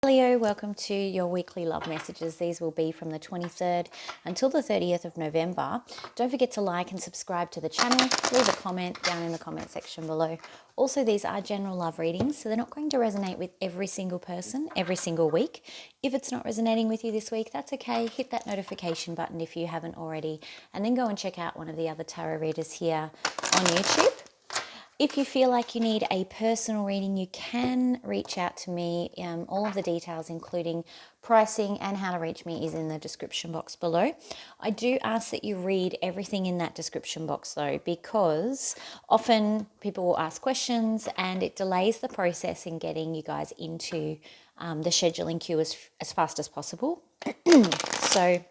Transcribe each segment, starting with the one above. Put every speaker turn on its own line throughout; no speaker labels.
Leo, welcome to your weekly love messages. These will be from the 23rd until the 30th of November. Don't forget to like and subscribe to the channel. Leave a comment down in the comment section below. Also, these are general love readings, so they're not going to resonate with every single person every single week. If it's not resonating with you this week, that's okay. Hit that notification button if you haven't already, and then go and check out one of the other tarot readers here on YouTube. If you feel like you need a personal reading, you can reach out to me. All of the details, including pricing and how to reach me, is in the description box below. I do ask that you read everything in that description box though, because often people will ask questions and it delays the process in getting you guys into the scheduling queue as fast as possible. So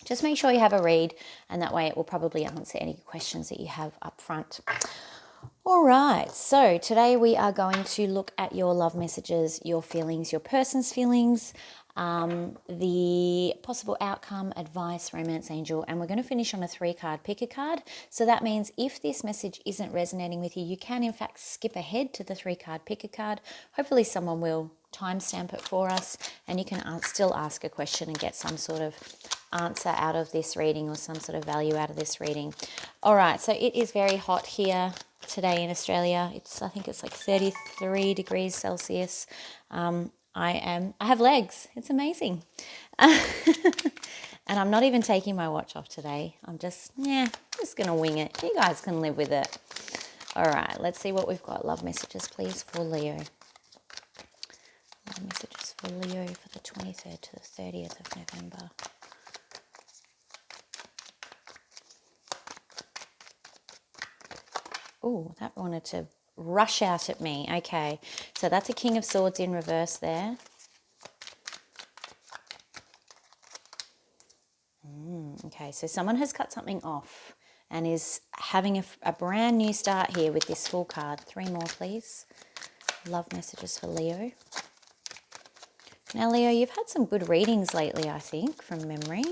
just make sure you have a read, and that way it will probably answer any questions that you have up front. All right, so today we are going to look at your love messages, your feelings, your person's feelings, the possible outcome, advice, romance angel, and we're going to finish on a 3-card pick a card. So that means if this message isn't resonating with you, you can in fact skip ahead to the 3-card pick a card. Hopefully someone will timestamp it for us, and you can still ask a question and get some sort of answer out of this reading or some sort of value out of this reading. All right, so it is very hot here today in Australia. I think it's like 33 degrees Celsius. I have legs. It's amazing. And I'm not even taking my watch off today. I'm just going to wing it. You guys can live with it. All right, let's see what we've got. Love messages, please, for Leo. Love messages for Leo for the 23rd to the 30th of November. Oh, that wanted to rush out at me. Okay, so that's a King of Swords in reverse there. Okay, so someone has cut something off and is having a brand new start here with this full card. 3 more, please. Love messages for Leo. Now, Leo, you've had some good readings lately, I think, from memory.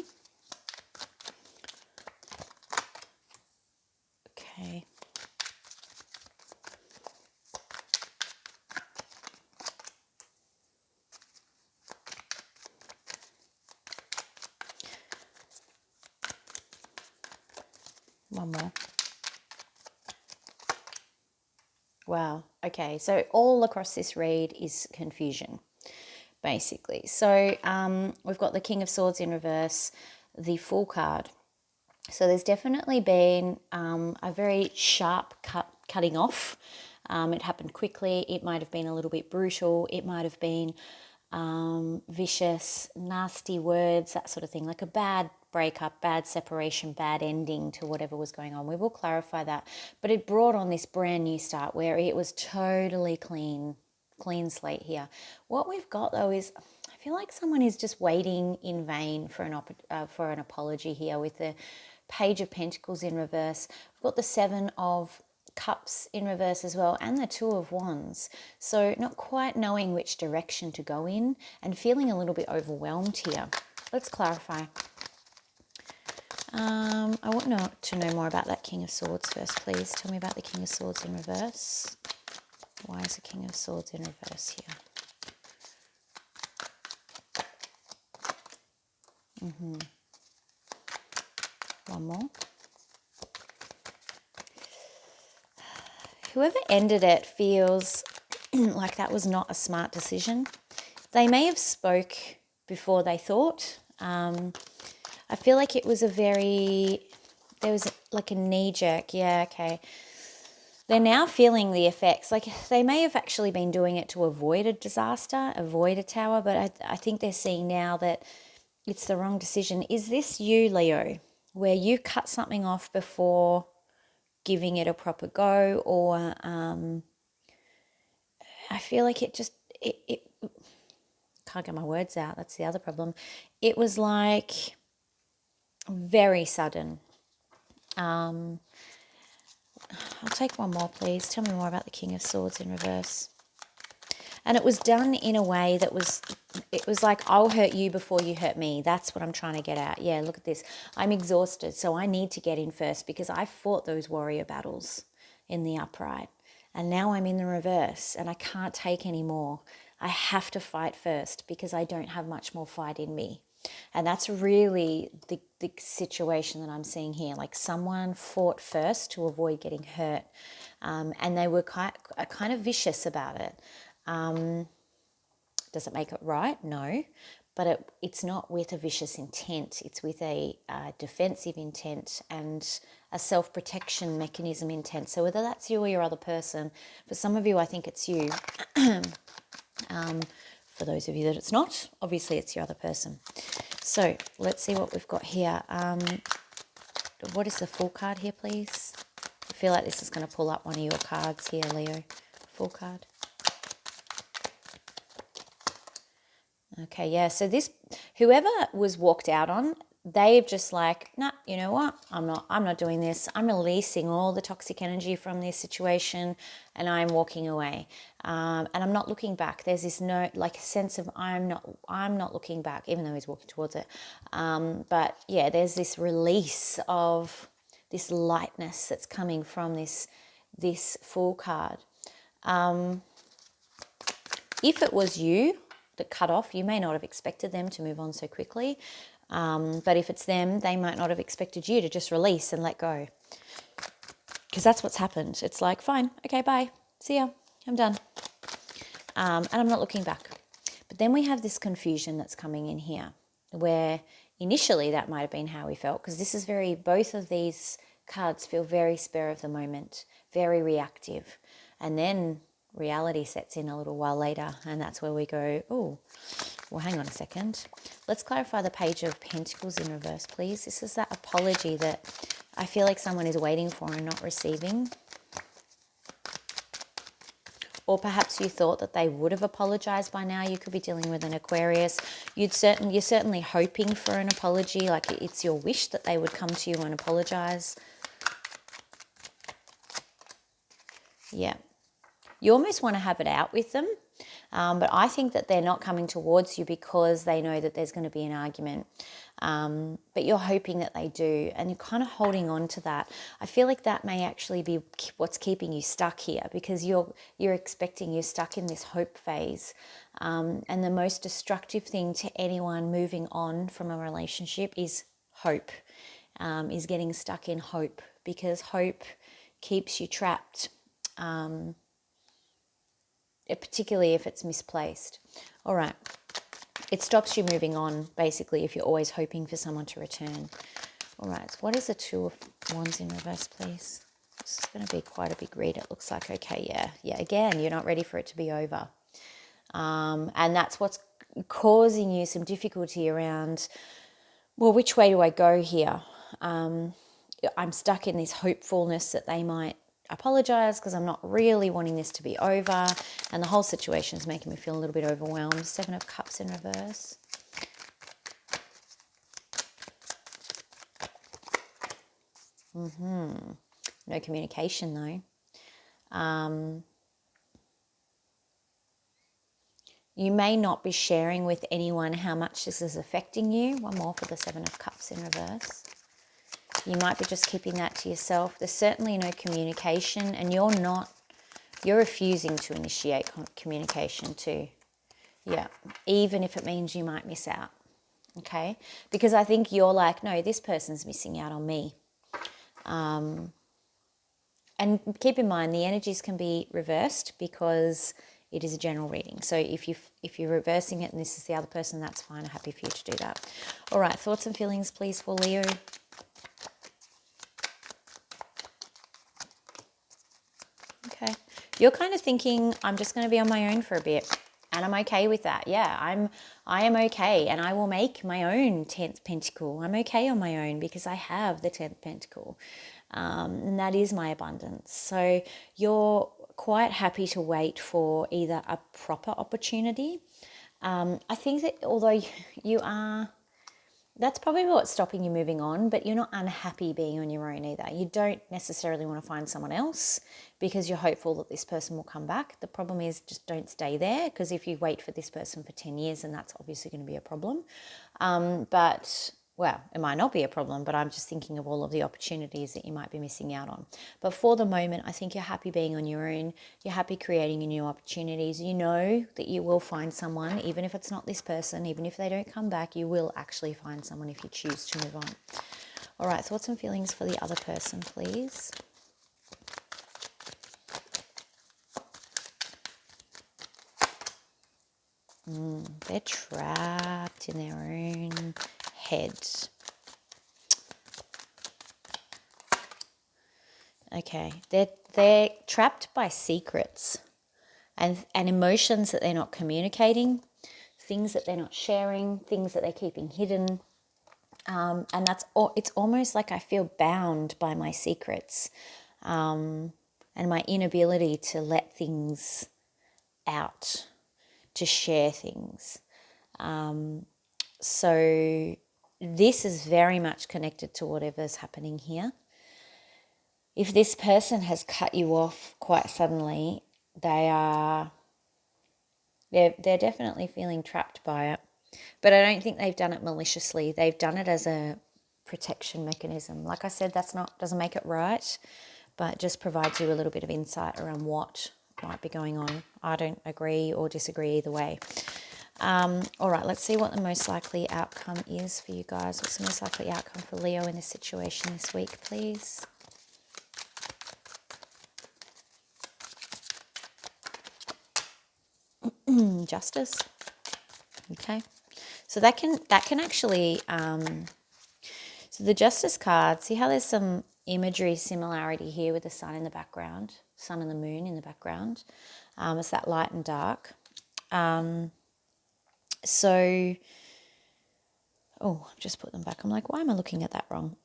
Okay. One more. Wow. Okay. So all across this read is confusion, basically. So we've got the King of Swords in reverse, the Fool card. So there's definitely been a very sharp cutting off. It happened quickly. It might have been a little bit brutal. It might have been vicious, nasty words, that sort of thing, like a bad breakup, bad separation, bad ending to whatever was going on. We will clarify that. But it brought on this brand new start where it was totally clean slate here. What we've got though is, I feel like someone is just waiting in vain for an apology here with the Page of Pentacles in reverse. We've got the 7 of Cups in reverse as well, and the 2 of Wands. So not quite knowing which direction to go in and feeling a little bit overwhelmed here. Let's clarify. I want to know more about that King of Swords first, please. Tell me about the King of Swords in reverse. Why is the King of Swords in reverse here? One more. Whoever ended it feels like that was not a smart decision. They may have spoke before they thought. I feel like it was there was like a knee-jerk. Yeah, okay. They're now feeling the effects. Like they may have actually been doing it to avoid a disaster, avoid a tower, but I think they're seeing now that it's the wrong decision. Is this you, Leo, where you cut something off before giving it a proper go, or I feel like it can't get my words out. That's the other problem. It was like very sudden. I'll take one more, please. Tell me more about the King of Swords in reverse. And it was done in a way that it was like, I'll hurt you before you hurt me. That's what I'm trying to get at. Yeah, look at this. I'm exhausted, so I need to get in first because I fought those warrior battles in the upright. And now I'm in the reverse and I can't take any more. I have to fight first because I don't have much more fight in me. And that's really the situation that I'm seeing here. Like someone fought first to avoid getting hurt, and they were kind of vicious about it. Does it make it right? No. But it's not with a vicious intent. It's with a defensive intent and a self-protection mechanism intent. So whether that's you or your other person, for some of you, I think it's you. For those of you that it's not, obviously it's your other person. So let's see what we've got here. What is the full card here, please? I feel like this is going to pull up one of your cards here, Leo. Full card. Okay, yeah, so whoever was walked out on, they've just like, nah, you know what? I'm not doing this. I'm releasing all the toxic energy from this situation and I'm walking away. And I'm not looking back. There's this sense of I'm not looking back, even though he's walking towards it. But yeah, there's this release of this lightness that's coming from this Fool card. If it was you that cut off, you may not have expected them to move on so quickly. But if it's them, they might not have expected you to just release and let go. Because that's what's happened. It's like, fine, okay, bye, see ya, I'm done. And I'm not looking back. But then we have this confusion that's coming in here, where initially that might have been how we felt, because this is both of these cards feel very spur of the moment, very reactive. And then reality sets in a little while later, and that's where we go, oh, well, hang on a second. Let's clarify the Page of Pentacles in reverse, please. This is that apology that I feel like someone is waiting for and not receiving. Or perhaps you thought that they would have apologized by now. You could be dealing with an Aquarius. You're certainly hoping for an apology, like it's your wish that they would come to you and apologize. Yeah. You almost want to have it out with them, but I think that they're not coming towards you because they know that there's going to be an argument. But you're hoping that they do, and you're kind of holding on to that. I feel like that may actually be what's keeping you stuck here, because you're stuck in this hope phase. And the most destructive thing to anyone moving on from a relationship is hope, is getting stuck in hope, because hope keeps you trapped. Particularly if it's misplaced. All right. It stops you moving on, basically, if you're always hoping for someone to return. All right. So what is the Two of Wands in reverse, please? This is going to be quite a big read, it looks like. Okay, yeah. Yeah, again, you're not ready for it to be over. And that's what's causing you some difficulty around, well, which way do I go here? I'm stuck in this hopefulness that they might apologize because I'm not really wanting this to be over, and the whole situation is making me feel a little bit overwhelmed. Seven of Cups in reverse. No communication though. You may not be sharing with anyone how much this is affecting you. One more for the Seven of Cups in reverse. You might be just keeping that to yourself. There's certainly no communication, and you're refusing to initiate communication too. Yeah, even if it means you might miss out, okay? Because I think you're like, no, this person's missing out on me. And keep in mind, the energies can be reversed because it is a general reading. So if you're reversing it and this is the other person, that's fine. I'm happy for you to do that. All right, thoughts and feelings, please, for Leo. Okay. You're kind of thinking, I'm just going to be on my own for a bit. And I'm okay with that. Yeah, I am okay. And I will make my own 10th pentacle. I'm okay on my own because I have the 10th pentacle. And that is my abundance. So you're quite happy to wait for either a proper opportunity. I think that although you are, that's probably what's stopping you moving on, but you're not unhappy being on your own either. You don't necessarily want to find someone else because you're hopeful that this person will come back. The problem is just don't stay there, because if you wait for this person for 10 years, then that's obviously going to be a problem. But well, it might not be a problem, but I'm just thinking of all of the opportunities that you might be missing out on. But for the moment, I think you're happy being on your own. You're happy creating new opportunities. You know that you will find someone, even if it's not this person, even if they don't come back, you will actually find someone if you choose to move on. All right, thoughts and feelings for the other person, please. They're trapped in their own head. Okay, they're trapped by secrets and emotions that they're not communicating, things that they're not sharing, things that they're keeping hidden. And it's almost like I feel bound by my secrets and my inability to let things out, to share things. So this is very much connected to whatever's happening here. If this person has cut you off quite suddenly, they're definitely feeling trapped by it. But I don't think they've done it maliciously. They've done it as a protection mechanism. Like I said, doesn't make it right, but just provides you a little bit of insight around what might be going on. I don't agree or disagree either way. All right, let's see what the most likely outcome is for you guys. What's the most likely outcome for Leo in this situation this week, please? Justice. Okay, so that can actually so the Justice card, see how there's some imagery similarity here with the sun in the background, sun and the moon in the background. It's that light and dark. So I've just put them back. I'm like, why am I looking at that wrong?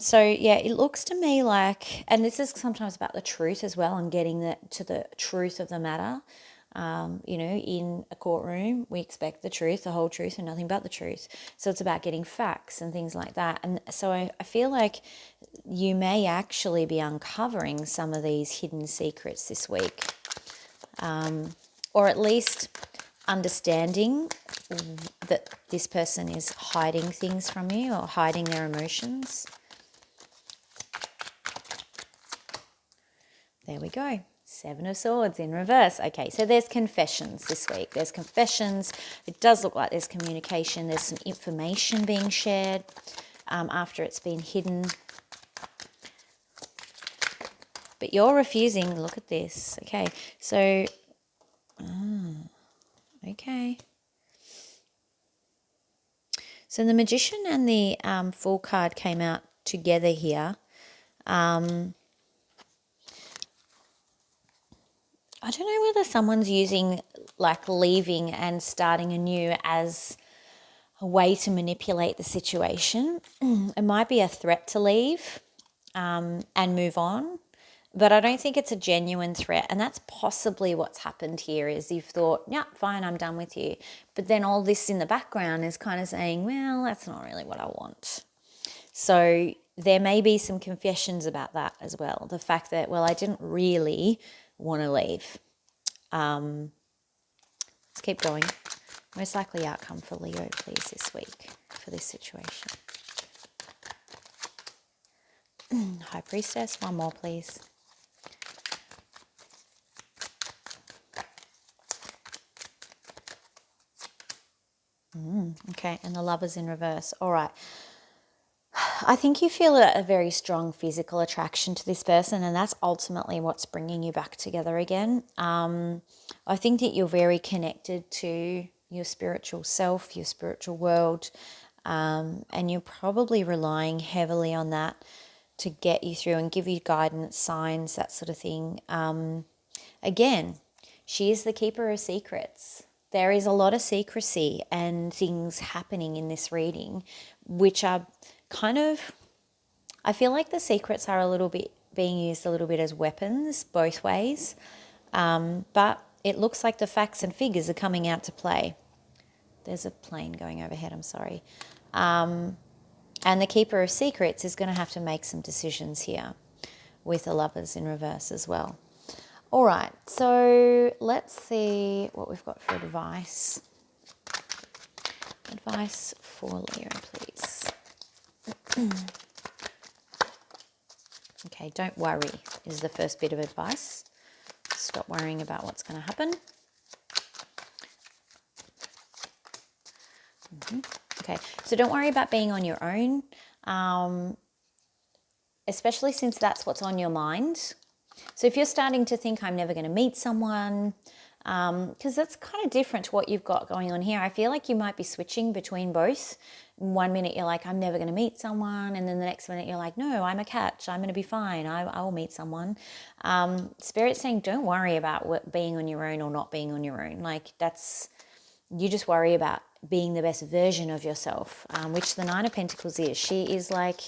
So yeah, it looks to me like, and this is sometimes about the truth as well, and getting to the truth of the matter. In a courtroom, we expect the truth, the whole truth, and nothing but the truth. So it's about getting facts and things like that. And so I feel like you may actually be uncovering some of these hidden secrets this week, or at least understanding that this person is hiding things from you or hiding their emotions. There we go. 7 of Swords in reverse. Okay, so there's confessions this week. There's confessions. It does look like there's communication. There's some information being shared after it's been hidden. But you're refusing. Look at this. Okay, so... okay. So the Magician and the Fool card came out together here. I don't know whether someone's using like leaving and starting anew as a way to manipulate the situation. It might be a threat to leave and move on, but I don't think it's a genuine threat. And that's possibly what's happened here is you've thought, yeah, fine, I'm done with you. But then all this in the background is kind of saying, well, that's not really what I want. So there may be some confessions about that as well. The fact that, well, I didn't really want to leave. Let's keep going. Most likely outcome for Leo, please, this week for this situation. High Priestess, one more, please. Okay, and the Lovers in reverse. All right. I think you feel a very strong physical attraction to this person, and that's ultimately what's bringing you back together again. I think that you're very connected to your spiritual self, your spiritual world, and you're probably relying heavily on that to get you through and give you guidance, signs, that sort of thing. Again, she is the keeper of secrets. There is a lot of secrecy and things happening in this reading, which are kind of, I feel like the secrets are a little bit being used a little bit as weapons both ways. But it looks like the facts and figures are coming out to play. There's a plane going overhead, I'm sorry. And the keeper of secrets is going to have to make some decisions here with the Lovers in reverse as well. All right, so let's see what we've got for advice. Advice for Leo, please. Okay, don't worry is the first bit of advice. Stop worrying about what's going to happen. Okay, so don't worry about being on your own, especially since that's what's on your mind. So if you're starting to think, I'm never going to meet someone, because that's kind of different to what you've got going on here. I feel like you might be switching between both. One minute you're like, I'm never going to meet someone. And then the next minute you're like, no, I'm a catch. I'm going to be fine. I will meet someone. Spirit's saying, don't worry about being on your own or not being on your own. Like you just worry about being the best version of yourself, which the Nine of Pentacles is. She is like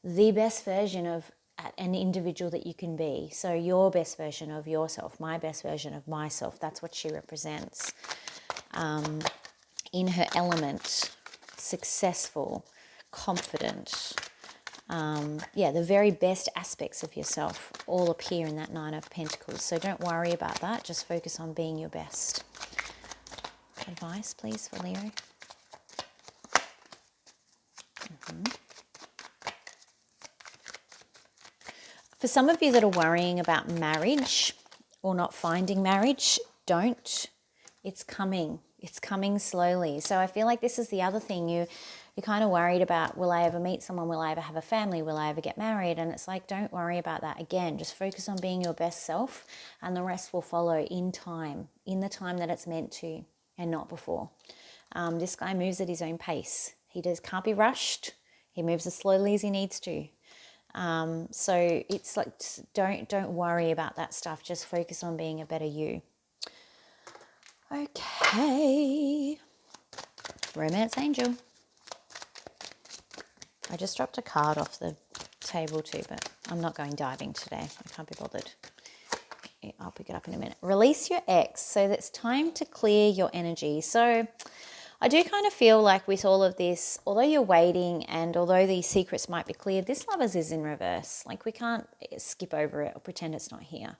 the best version of an individual that you can be. So your best version of yourself, my best version of myself, that's what she represents. In her element, successful, confident. The very best aspects of yourself all appear in that Nine of Pentacles. So don't worry about that. Just focus on being your best. Advice, please, for Leo. For some of you that are worrying about marriage or not finding marriage, don't. It's coming. It's coming slowly. So I feel like this is the other thing. You're kind of worried about, will I ever meet someone? Will I ever have a family? Will I ever get married? And it's like, don't worry about that. Again, just focus on being your best self, and the rest will follow in time, in the time that it's meant to, and not before. This guy moves at his own pace. He can't be rushed. He moves as slowly as he needs to. So it's like, don't worry about that stuff. Just focus on being a better you. Okay. Romance Angel. I just dropped a card off the table too, but I'm not going diving today. I can't be bothered. I'll pick it up in a minute. Release your ex. So that's time to clear your energy. So I do kind of feel like with all of this, although you're waiting and although these secrets might be clear, this Lovers is in reverse. Like we can't skip over it or pretend it's not here.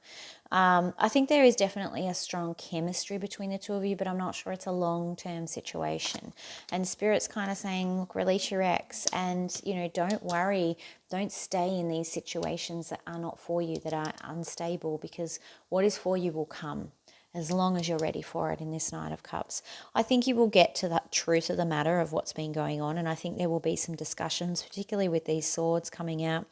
I think there is definitely a strong chemistry between the two of you, but I'm not sure it's a long-term situation. And Spirit's kind of saying, look, release your ex and, don't worry. Don't stay in these situations that are not for you, that are unstable, because what is for you will come, as long as you're ready for it in this Knight of Cups. I think you will get to that truth of the matter of what's been going on, and I think there will be some discussions, particularly with these swords coming out.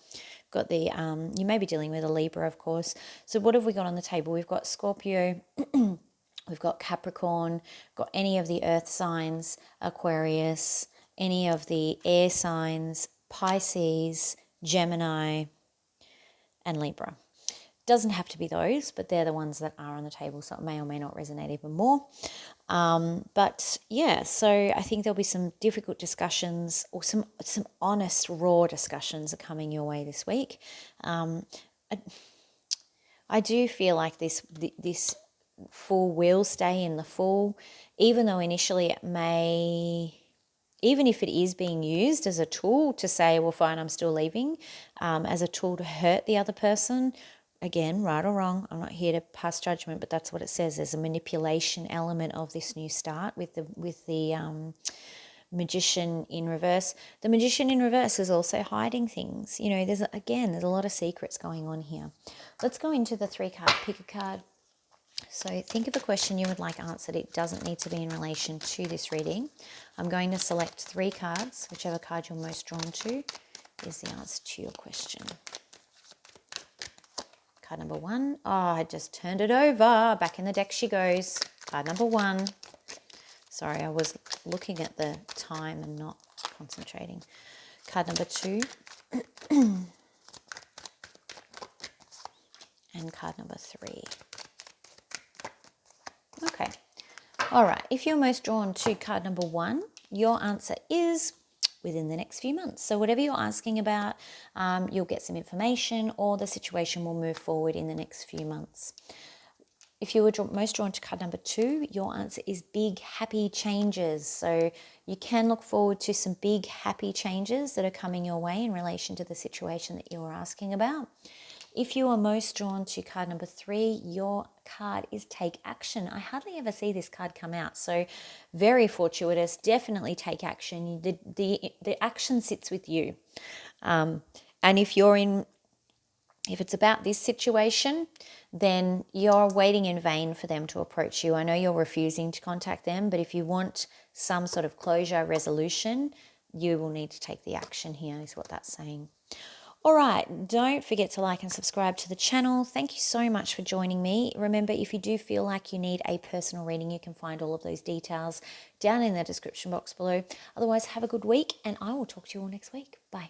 Got the, you may be dealing with a Libra, of course. So what have we got on the table? We've got Scorpio, we've got Capricorn, got any of the earth signs, Aquarius, any of the air signs, Pisces, Gemini, and Libra. Doesn't have to be those, but they're the ones that are on the table, so it may or may not resonate even more. But yeah, so I think there'll be some difficult discussions, or some honest, raw discussions are coming your way this week. I do feel like this Fool will stay in the Fool, even though initially it may, even if it is being used as a tool to say, well, fine, I'm still leaving, as a tool to hurt the other person. Again, right or wrong, I'm not here to pass judgment, but that's what it says. There's a manipulation element of this new start with the Magician in reverse. The Magician in reverse is also hiding things. There's a lot of secrets going on here. Let's go into the 3-card, pick a card. So think of a question you would like answered. It doesn't need to be in relation to this reading. I'm going to select 3 cards. Whichever card you're most drawn to is the answer to your question. Card number 1. Oh, I just turned it over. Back in the deck she goes. Card number 1. Sorry, I was looking at the time and not concentrating. Card number 2. And card number 3. Okay. All right. If you're most drawn to card number 1, your answer is within the next few months. So whatever you're asking about, you'll get some information, or the situation will move forward in the next few months. If you were most drawn to card number 2, your answer is big, happy changes. So you can look forward to some big, happy changes that are coming your way in relation to the situation that you're asking about. If you are most drawn to card number 3, your card is Take Action. I hardly ever see this card come out, so very fortuitous. Definitely take action. The action sits with you. And if it's about this situation, then you're waiting in vain for them to approach you. I know you're refusing to contact them, but if you want some sort of closure, resolution, you will need to take the action here, is what that's saying. All right, don't forget to like and subscribe to the channel. Thank you so much for joining me. Remember, if you do feel like you need a personal reading, you can find all of those details down in the description box below. Otherwise, have a good week, and I will talk to you all next week. Bye.